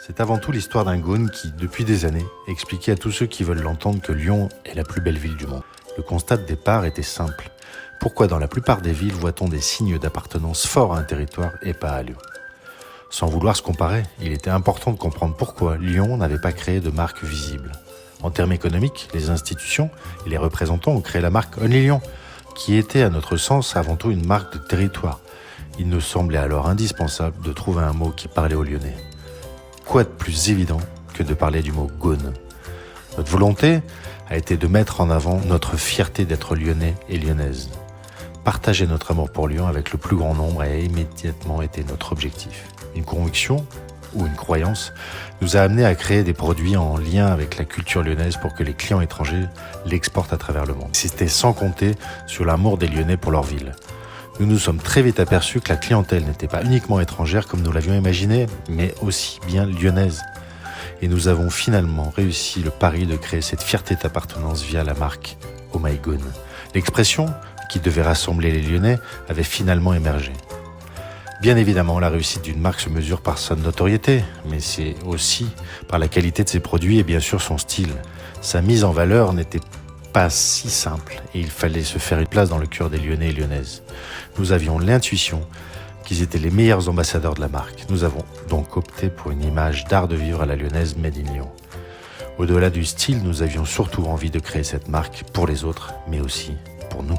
C'est avant tout l'histoire d'un Gaune qui, depuis des années, expliquait à tous ceux qui veulent l'entendre que Lyon est la plus belle ville du monde. Le constat de départ était simple. Pourquoi dans la plupart des villes voit-on des signes d'appartenance forts à un territoire et pas à Lyon ? Sans vouloir se comparer, il était important de comprendre pourquoi Lyon n'avait pas créé de marque visible. En termes économiques, les institutions et les représentants ont créé la marque Only Lyon, qui était à notre sens avant tout une marque de territoire. Il nous semblait alors indispensable de trouver un mot qui parlait aux Lyonnais. Quoi de plus évident que de parler du mot Gaune ? Notre volonté a été de mettre en avant notre fierté d'être lyonnais et lyonnaise. Partager notre amour pour Lyon avec le plus grand nombre a immédiatement été notre objectif. Une conviction ou une croyance nous a amené à créer des produits en lien avec la culture lyonnaise pour que les clients étrangers l'exportent à travers le monde. C'était sans compter sur l'amour des Lyonnais pour leur ville. Nous nous sommes très vite aperçus que la clientèle n'était pas uniquement étrangère comme nous l'avions imaginé, mais aussi bien lyonnaise. Et nous avons finalement réussi le pari de créer cette fierté d'appartenance via la marque Oh My Gaune. L'expression, qui devait rassembler les Lyonnais, avait finalement émergé. Bien évidemment, la réussite d'une marque se mesure par sa notoriété, mais c'est aussi par la qualité de ses produits et bien sûr son style. Sa mise en valeur n'était pas si simple et il fallait se faire une place dans le cœur des Lyonnais et Lyonnaises. Nous avions l'intuition qu'ils étaient les meilleurs ambassadeurs de la marque. Nous avons donc opté pour une image d'art de vivre à la lyonnaise Made in Lyon. Au-delà du style, nous avions surtout envie de créer cette marque pour les autres, mais aussi pour nous.